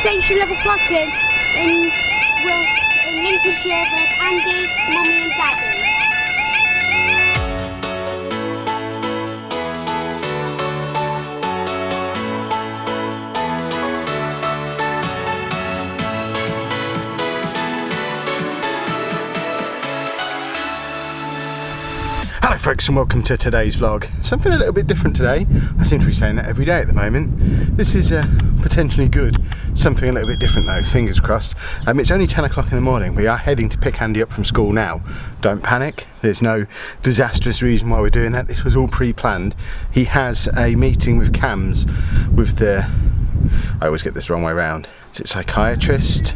station level crossing in Lincolnshire with Andy, Mummy and Daddy. Hello folks and welcome to today's vlog. Something a little bit different today. I seem to be saying that every day at the moment. This is potentially good. Something a little bit different though, fingers crossed. It's only 10 o'clock in the morning. We are heading to pick Andy up from school now. Don't panic, there's no disastrous reason why we're doing that. This was all pre-planned. He has a meeting with Camhs, with the, I always get this the wrong way around. Is it Psychiatrist?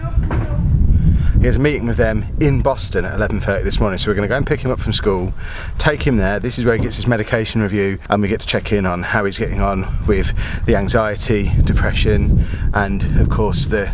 He has a meeting with them in Boston at 11:30 this morning, so we're going to go and pick him up from school, take him there. This is where he gets his medication review, and we get to check in on how he's getting on with the anxiety, depression, and of course the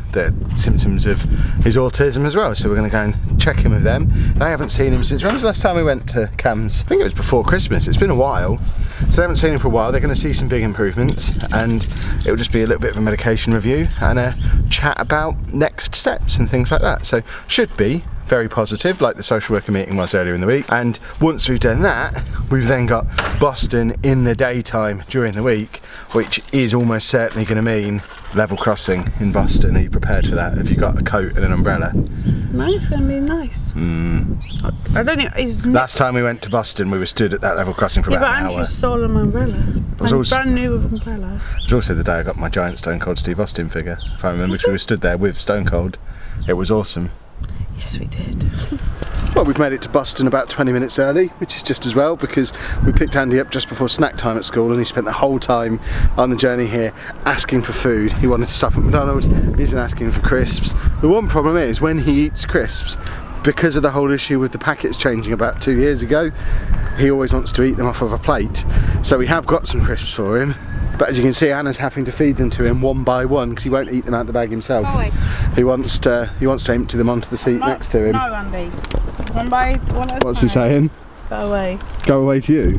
symptoms of his autism as well. So we're going to go and check in with them. They haven't seen him since, when was the last time we went to Camhs? I think it was before Christmas. It's been a while, so they haven't seen him for a while. They're going to see some big improvements, and it'll just be a little bit of a medication review and a chat about next steps and things like that. So should be very positive, like the social worker meeting was earlier in the week. And once we've done that, we've then got Boston in the daytime during the week, which is almost certainly going to mean level crossing in Boston. Are you prepared for that? Have you got a coat and an umbrella? No, it's going to be nice. I don't know. Last time we went to Boston, we were stood at that level crossing for about an hour. Andrew stole an umbrella. Was also, brand new umbrella. It was also the day I got my giant Stone Cold Steve Austin figure. If I remember, we were stood there with Stone Cold. It was awesome. Yes, we did. Well, we've made it to Boston about 20 minutes early, which is just as well, because we picked Andy up just before snack time at school, and he spent the whole time on the journey here asking for food. He wanted to stop at McDonald's, he's been asking for crisps. The one problem is, when he eats crisps, because of the whole issue with the packets changing about 2 years ago, he always wants to eat them off of a plate. So we have got some crisps for him, but as you can see, Anna's having to feed them to him one by one because he won't eat them out the bag himself. He wants to empty them onto the seat next to him. No, Andy. One by one at a What's time. he saying? Go away. Go away to you?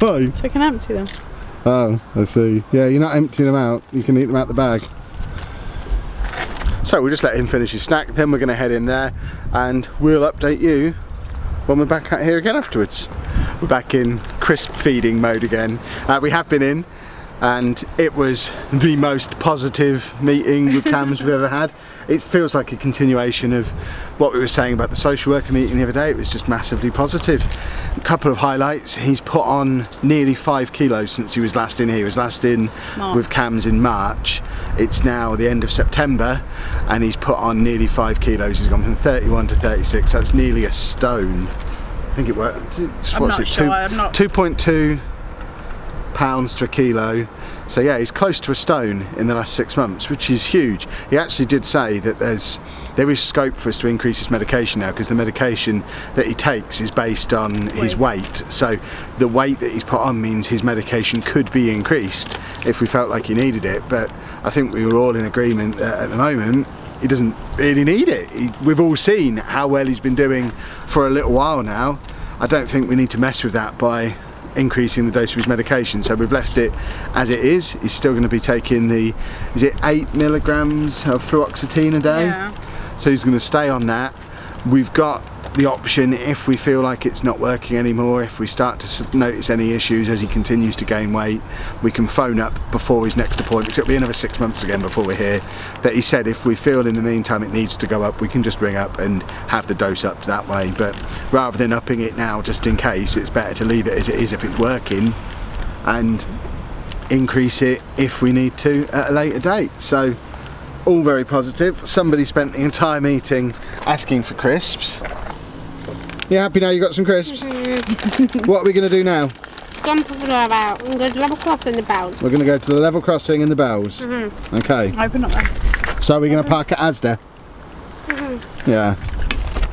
Why? So I can empty them. Oh, I see. Yeah, you're not emptying them out. You can eat them out the bag. So we'll just let him finish his snack, then we're going to head in there and we'll update you when we're back out here again afterwards. We're back in crisp feeding mode again. We have been in, and it was the most positive meeting with Camhs we've ever had. It feels like a continuation of what we were saying about the social worker meeting the other day. It was just massively positive. A couple of highlights: he's put on nearly 5 kilos since he was last in here. He was last in with Camhs in March. It's now the end of September and he's put on nearly 5 kilos. He's gone from 31 to 36. That's nearly a stone. I think it worked. What's it? 2.2 pounds to a kilo. So yeah, he's close to a stone in the last 6 months, which is huge. He actually did say that there is scope for us to increase his medication now, because the medication that he takes is based on his weight. So the weight that he's put on means his medication could be increased if we felt like he needed it. But I think we were all in agreement that at the moment he doesn't really need it. We've all seen how well he's been doing for a little while now. I don't think we need to mess with that by increasing the dose of his medication, so we've left it as it is. He's still going to be taking is it 8 milligrams of fluoxetine a day? Yeah. So he's going to stay on that. We've got the option, if we feel like it's not working anymore, if we start to notice any issues as he continues to gain weight, we can phone up before his next appointment. It'll be another 6 months again before we're here. But he said if we feel in the meantime it needs to go up, we can just ring up and have the dose up that way. But rather than upping it now just in case, it's better to leave it as it is if it's working, and increase it if we need to at a later date. So all very positive. Somebody spent the entire meeting asking for crisps. You happy now you got some crisps? What are we going to do now? Jump over the about. We're going to go to level crossing the bells. We're going to go to the level crossing and the bells. Okay. Open up there. So we're going to park at Asda? Yeah.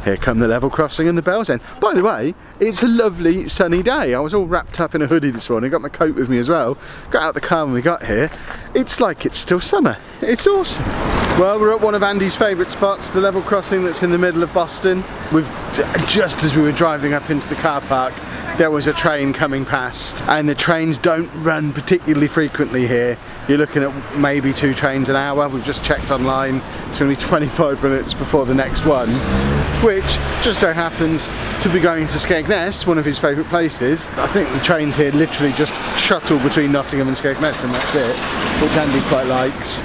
Here come the level crossing and the bells then. By the way, it's a lovely sunny day. I was all wrapped up in a hoodie this morning, got my coat with me as well. Got out the car when we got here. It's like it's still summer. It's awesome. Well, we're at one of Andy's favourite spots, the level crossing that's in the middle of Boston. Just as we were driving up into the car park, there was a train coming past, and the trains don't run particularly frequently here. You're looking at maybe 2 trains an hour. We've just checked online. It's going to be 25 minutes before the next one, which just so happens to be going to Skegness, one of his favourite places. I think the trains here literally just shuttle between Nottingham and Skegness, and that's it, which Andy quite likes.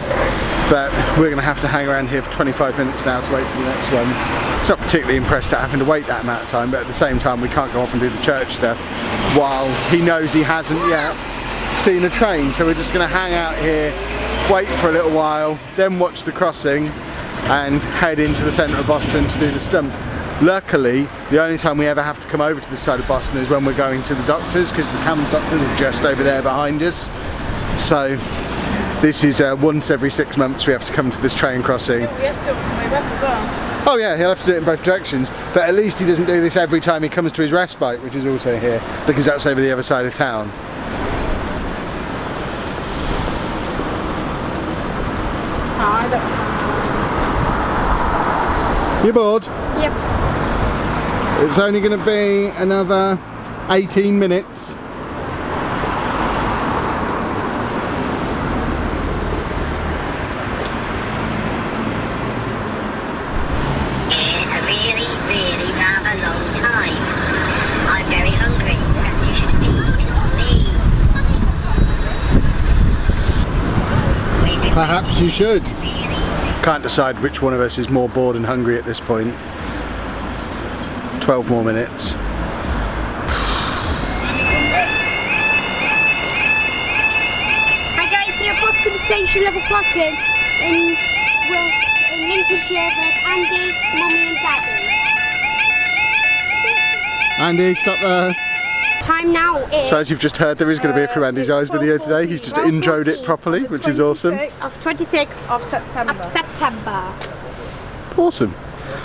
But we're going to have to hang around here for 25 minutes now to wait for the next one. It's not particularly impressed at having to wait that amount of time, but at the same time we can't go off and do the church stuff while he knows he hasn't yet seen a train. So we're just going to hang out here, wait for a little while, then watch the crossing and head into the centre of Boston to do the Stump. Luckily, the only time we ever have to come over to this side of Boston is when we're going to the doctors, because the Camhs doctors are just over there behind us. So this is once every 6 months we have to come to this train crossing. Oh yeah, he'll have to do it in both directions, but at least he doesn't do this every time he comes to his respite, which is also here, because that's over the other side of town. You bored? Yep. It's only going to be another 18 minutes. Really rather long time. I'm very hungry. Perhaps you should feed me. Perhaps you should. Can't decide which one of us is more bored and hungry at this point. 12 more minutes. Hi guys, here at Boston Station level crossing in Lincolnshire with Andy, Mummy and Daddy. Andy, stop there. Time now is... So as you've just heard, there is going to be a Through Andy's Eyes video today. He's just introed it properly, which is awesome. Of 26th of September. Awesome.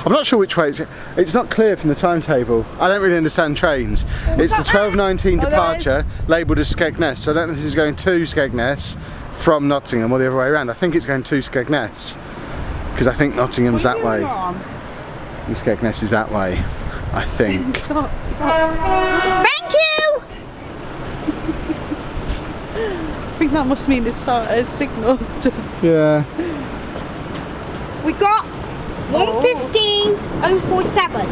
I'm not sure which way it's not clear from the timetable. I don't really understand trains. It's the 12:19 departure, labelled as Skegness. So I don't know if this is going to Skegness from Nottingham or the other way around. I think it's going to Skegness, because I think Nottingham's that way and Skegness is that way, I think. Thank you! I think that must mean it's signalled. Yeah. We got 1:15:047. 6:47.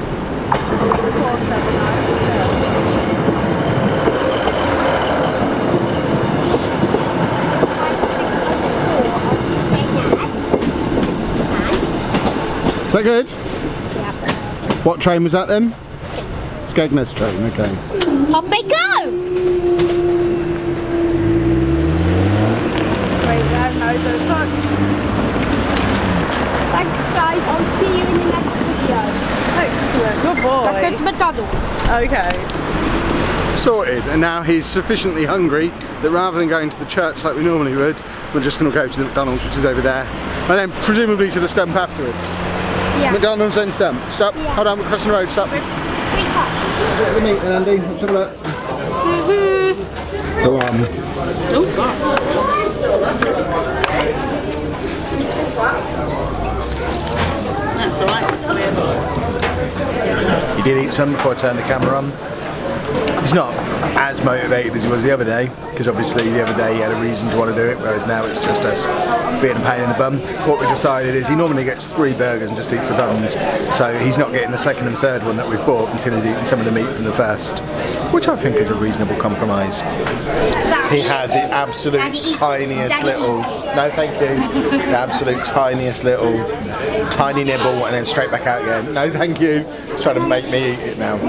Is that good? Yeah. What train was that then? Skegness train, okay. Off they go! Thanks guys, I'll see you in the next video. Excellent, good boy. Let's go to McDonald's. Okay. Sorted, and now he's sufficiently hungry that rather than going to the church like we normally would, we're just going to go to the McDonald's, which is over there, and then presumably to the Stump afterwards. Yeah. McDonald's then Stump. Stop. Yeah. Hold on, we're crossing the road. Stop. 3 cups. A bit of the meat then, Andy. Let's have a look. Go on. That's alright. He did eat some before I turned the camera on. He's not as motivated as he was the other day, because obviously the other day he had a reason to want to do it, whereas now it's just us being a pain in the bum. What we decided is he normally gets 3 burgers and just eats the buns, so he's not getting the second and third one that we've bought until he's eaten some of the meat from the first, which I think is a reasonable compromise. He had the absolute tiniest little, no thank you, the absolute tiniest little tiny nibble and then straight back out again. No thank you. He's trying to make me eat it now.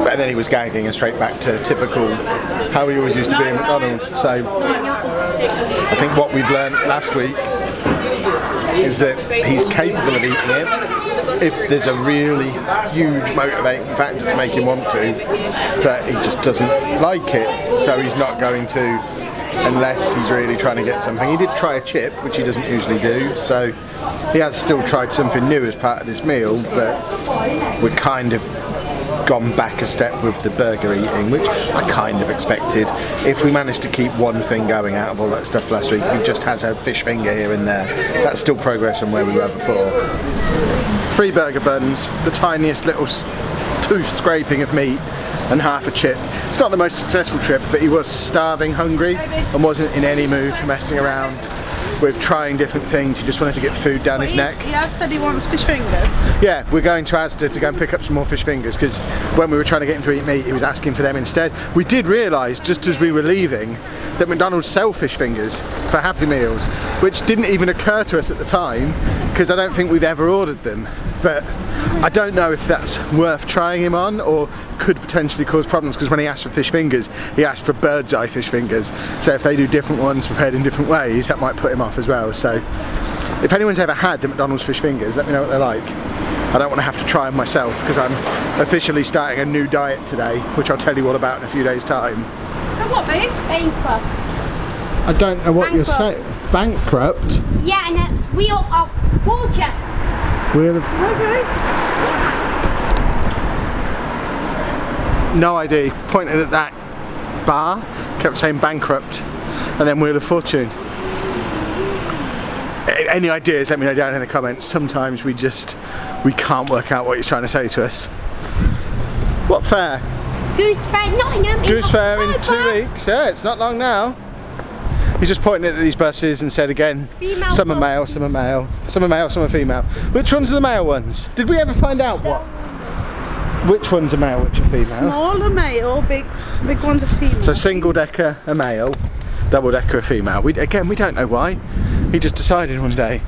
But then he was gagging and straight back to typical how he always used to be in McDonald's. So I think what we've learned last week is that he's capable of eating it if there's a really huge motivating factor to make him want to, but he just doesn't like it, so he's not going to unless he's really trying to get something. He did try a chip, which he doesn't usually do, so he has still tried something new as part of this meal, but we're kind of gone back a step with the burger eating, which I kind of expected. If we managed to keep one thing going out of all that stuff last week, we just had a fish finger here and there. That's still progress on where we were before. 3 burger buns, the tiniest little tooth scraping of meat, and half a chip. It's not the most successful trip, but he was starving hungry and wasn't in any mood for messing around with trying different things. He just wanted to get food down his neck. He has said he wants fish fingers. Yeah, we're going to Asda to go and pick up some more fish fingers, because when we were trying to get him to eat meat, he was asking for them instead. We did realise, just as we were leaving, that McDonald's sell fish fingers for Happy Meals, which didn't even occur to us at the time, because I don't think we've ever ordered them. But I don't know if that's worth trying him on, or could potentially cause problems, because when he asked for fish fingers, he asked for bird's eye fish fingers. So if they do different ones prepared in different ways, that might put him off as well. So if anyone's ever had the McDonald's fish fingers, let me know what they're like. I don't want to have to try them myself, because I'm officially starting a new diet today, which I'll tell you all about in a few days' time. Oh, what, babe? Bankrupt. I don't know what you're saying. Bankrupt? Yeah, and a wheel of fortune. Wheel of... Okay. No idea. Pointed at that bar, kept saying bankrupt, and then Wheel of Fortune. Any ideas, let me know down in the comments. Sometimes we can't work out what he's trying to say to us. What fair? Goose Fair, Nottingham. Goose Fair in 2 weeks. Yeah, it's not long now. He's just pointing at these buses and said again, Female some are bus. male, some are male, some are male, some are female. Which ones are the male ones? Did we ever find out what? Which ones are male, which are female? Smaller male, big ones are female. So single decker a male, double decker a female. We don't know why. He just decided one day.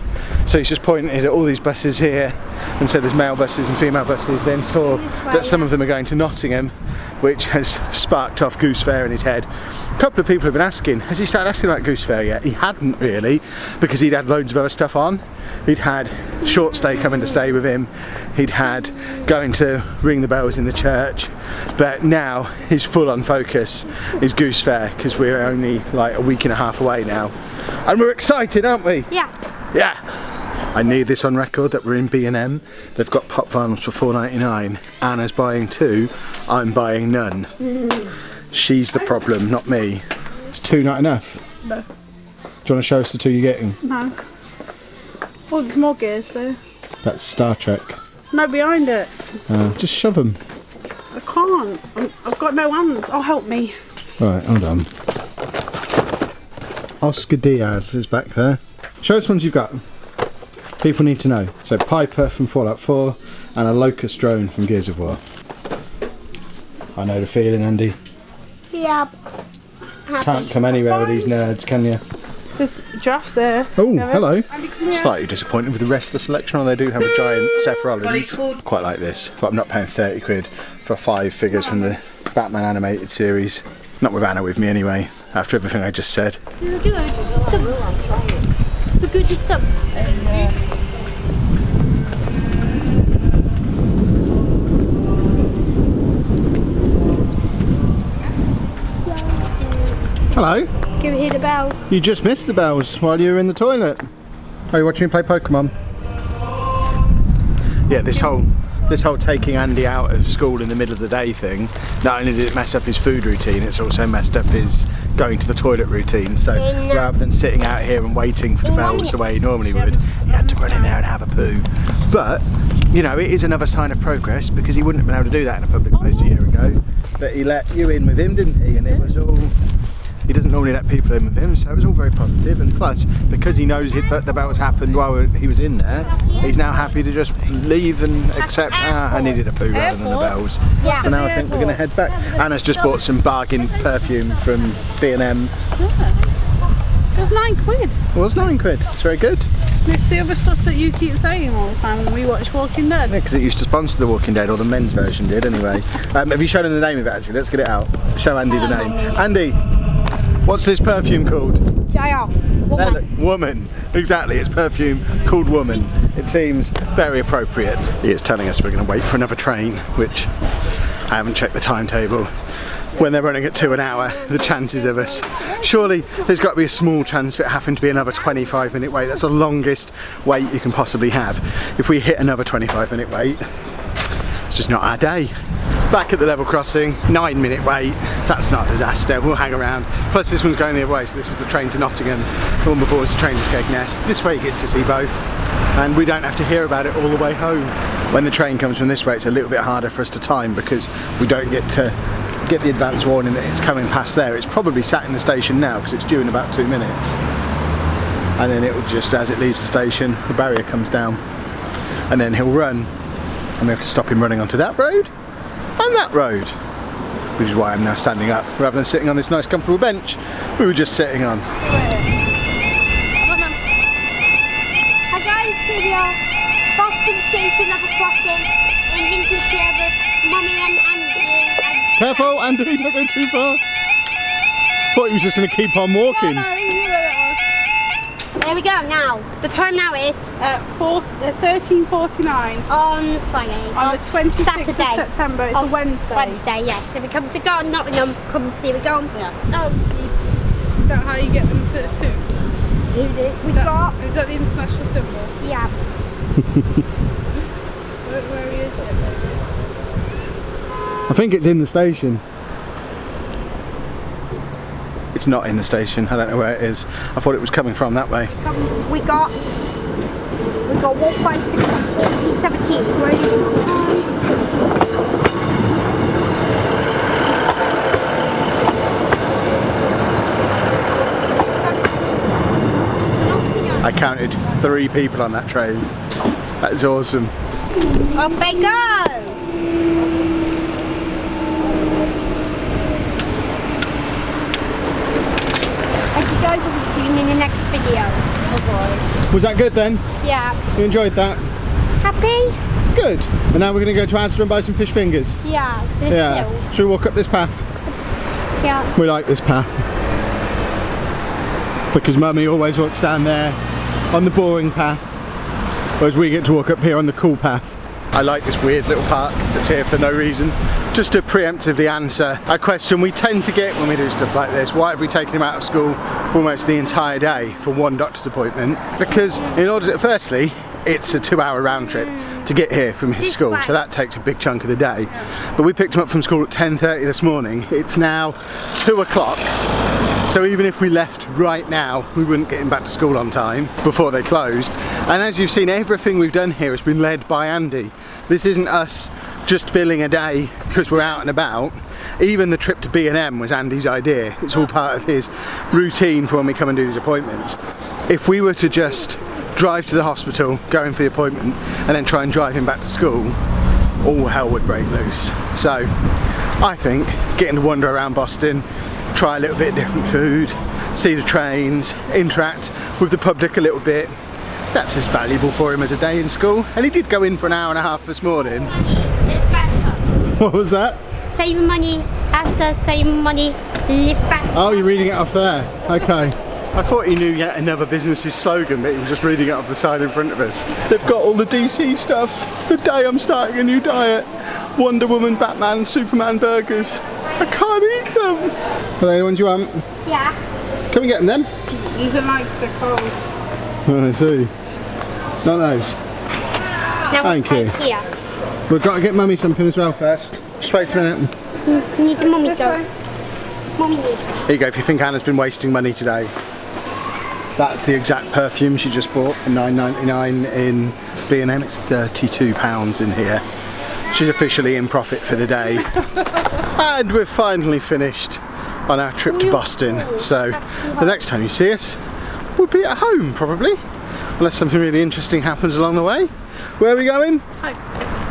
So he's just pointed at all these buses here and said there's male buses and female buses, then saw that some of them are going to Nottingham, which has sparked off Goose Fair in his head. A couple of people have been asking, has he started asking about Goose Fair yet? He hadn't really, because he'd had loads of other stuff on. He'd had Short Stay coming to stay with him, he'd had going to ring the bells in the church, but now his full-on focus is Goose Fair, because we're only like a week and a half away now. And we're excited, aren't we? Yeah. Yeah. I need this on record that we're in B&M. They've got pop vinyls for £4.99. Anna's buying 2, I'm buying none. She's the problem, not me. Is 2 not enough? No. Do you want to show us the 2 you're getting? No. Oh, there's more gears though. That's Star Trek. No, behind it. Just shove them. I can't. I've got no hands. Oh, help me. Right, hold on. Oscar Diaz is back there. Show us ones you've got. People need to know. So Piper from Fallout 4 and a Locust drone from Gears of War. I know the feeling, Andy. Yeah. Can't come anywhere with these nerds, can you? There's giraffes there. Oh, Kevin. hello. Andy, come here. Slightly disappointed with the rest of the selection, although they do have a giant Seth Rollins. Quite like this, but I'm not paying 30 quid for 5 figures from the Batman animated series. Not with Anna with me anyway, after everything I just said. Good. Stump. The good Stump. Hello. Can we hear the bell? You just missed the bells while you were in the toilet. Are you watching me play Pokemon? Yeah, this whole taking Andy out of school in the middle of the day thing, not only did it mess up his food routine, it's also messed up his going to the toilet routine. So rather than sitting out here and waiting for the bells the way he normally would, he had to run in there and have a poo. But, you know, it is another sign of progress, because he wouldn't have been able to do that in a public place a year ago. But he let you in with him, didn't he? And it was all... He doesn't normally let people in with him, so it was all very positive. And plus, because he knows the bells happened while he was in there, he's now happy to just leave and accept, I needed a poo rather than the bells. Yeah. So now I think we're going to head back. Anna's just bought some bargain perfume from B&M. It was 9 quid. It was 9 quid, it's very good. It's the other stuff that you keep saying all the time when we watch Walking Dead. Yeah, because it used to sponsor The Walking Dead, or the men's version did anyway. Have you shown him the name of it actually? Let's get it out. Show Andy the name. Andy, what's this perfume called? Dry off. Woman. Exactly, it's perfume called Woman. It seems very appropriate. He is telling us we're going to wait for another train, which I haven't checked the timetable. When they're running at 2 an hour, the chances of us, surely there's got to be a small chance of it having to be another 25-minute wait. That's the longest wait you can possibly have. If we hit another 25-minute wait, it's just not our day. Back at the level crossing, 9-minute wait. That's not a disaster. We'll hang around. Plus this one's going the other way, so this is the train to Nottingham. The one before was the train to Skegness. This way you get to see both, and we don't have to hear about it all the way home. when the train comes from this way, it's a little bit harder for us to time because we don't get to get the advance warning that it's coming past there. It's probably sat in the station now because it's due in about 2 minutes. And then it will just, as it leaves the station, the barrier comes down. And then he'll run. And we have to stop him running onto that road and that road. Which is why I'm now standing up. Rather than sitting on this nice comfortable bench, we were just sitting on. Hi guys, here we are. Boston Station level crossing in Lincolnshire with Mummy and Andy. Careful, Andy, don't go too far. Thought he was just going to keep on walking. There we go now. The time now is 13:49 on Friday. on the 26th Saturday. of September. It's a Wednesday. Wednesday, yes. So we come to Nottingham, come and see we go. Yeah. Oh, Is that how you get them to toot? do this. Is that the international symbol? Yeah. Where is it? I think it's in the station. It's not in the station, I don't know where it is. I thought it was coming from that way. We got 15617. Where are you? I counted 3 people on that train. That's awesome. Up they go! Thank you guys, will see you in the next video. Oh boy. Was that good then? Yeah. You enjoyed that? Happy? Good. And now we're going to go to Asda and buy some fish fingers. Yeah. Yeah. Should we walk up this path? Yeah. We like this path. Because Mummy always walks down there on the boring path, whereas we get to walk up here on the cool path. I like this weird little park that's here for no reason. Just to preemptively answer a question we tend to get when we do stuff like this: why have we taken him out of school for almost the entire day for one doctor's appointment? Because in order to, firstly, it's a 2-hour round trip to get here from his school, so that takes a big chunk of the day. But we picked him up from school at 10:30 this morning. It's now 2 o'clock. So even if we left right now, we wouldn't get him back to school on time before they closed. And as you've seen, everything we've done here has been led by Andy. This isn't us just filling a day because we're out and about. Even the trip to B&M was Andy's idea. It's all part of his routine for when we come and do these appointments. If we were to just drive to the hospital, go in for the appointment, and then try and drive him back to school, all hell would break loose. So I think getting to wander around Boston, try a little bit of different food, see the trains, interact with the public a little bit, that's as valuable for him as a day in school. And he did go in for an hour and a half this morning. What was that? Save money, after save money, live better. Oh, you're reading it off there. Okay. I thought he knew yet another business's slogan, but he was just reading it off the sign in front of us. They've got all the DC stuff. The day I'm starting a new diet. Wonder Woman, Batman, Superman burgers. I can't eat them. Are they the ones you want? Yeah. Can we get them then? Ethan likes the cold. Oh, I see. Not those. Now Thank you. Here. We've got to get Mummy something as well first. Just wait a minute. Need the mummy go. Mummy need. Here you go, if you think Anna's been wasting money today. That's the exact perfume she just bought for £9.99 in B&M. It's £32 in here. She's officially in profit for the day. And we're finally finished on our trip to Boston. So the next time you see us, we'll be at home probably. Unless something really interesting happens along the way. Where are we going? Home.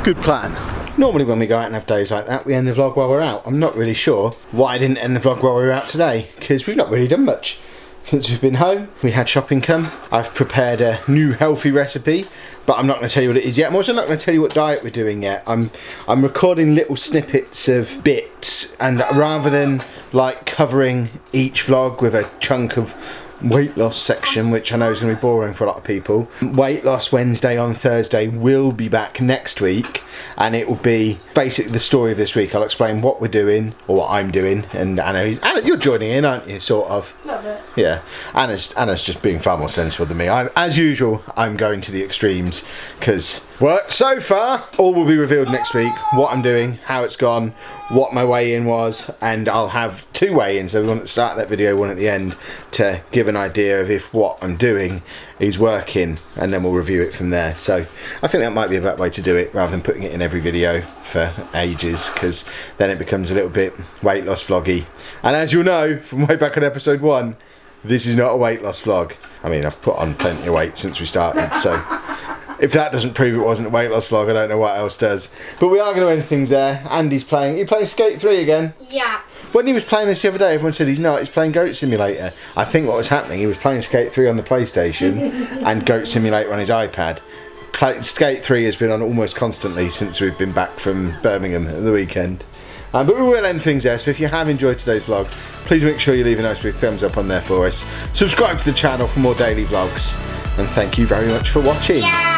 Good plan. Normally when we go out and have days like that, we end the vlog while we're out. I'm not really sure why I didn't end the vlog while we were out today, because we've not really done much. Since we've been home, we had shopping come. I've prepared a new healthy recipe, but I'm not going to tell you what it is yet. I'm also not going to tell you what diet we're doing yet. I'm recording little snippets of bits, and rather than like covering each vlog with a chunk of weight loss section, which I know is going to be boring for a lot of people, Weight Loss Wednesday on Thursday will be back next week, and it will be basically the story of this week. I'll explain what we're doing, or what I'm doing, and Anna, you're joining in, aren't you, sort of? Love it. Yeah, Anna's just being far more sensible than me. As usual, I'm going to the extremes, because Well, so far, all will be revealed next week. What I'm doing, how it's gone, what my weigh-in was, and I'll have 2 weigh-ins. So we want to start that video, one at the end, to give an idea of if what I'm doing is working, and then we'll review it from there. So I think that might be a better way to do it, rather than putting it in every video for ages, because then it becomes a little bit weight loss vloggy. And as you'll know from way back on episode 1, this is not a weight loss vlog. I mean, I've put on plenty of weight since we started, so if that doesn't prove it wasn't a weight loss vlog, I don't know what else does. But we are going to end things there. Andy's playing. You playing Skate 3 again? Yeah. When he was playing this the other day, everyone said he's not. He's playing Goat Simulator. I think what was happening, he was playing Skate 3 on the PlayStation and Goat Simulator on his iPad. Skate 3 has been on almost constantly since we've been back from Birmingham at the weekend. But we will end things there, so if you have enjoyed today's vlog, please make sure you leave a nice big thumbs up on there for us. Subscribe to the channel for more daily vlogs, and thank you very much for watching. Yeah.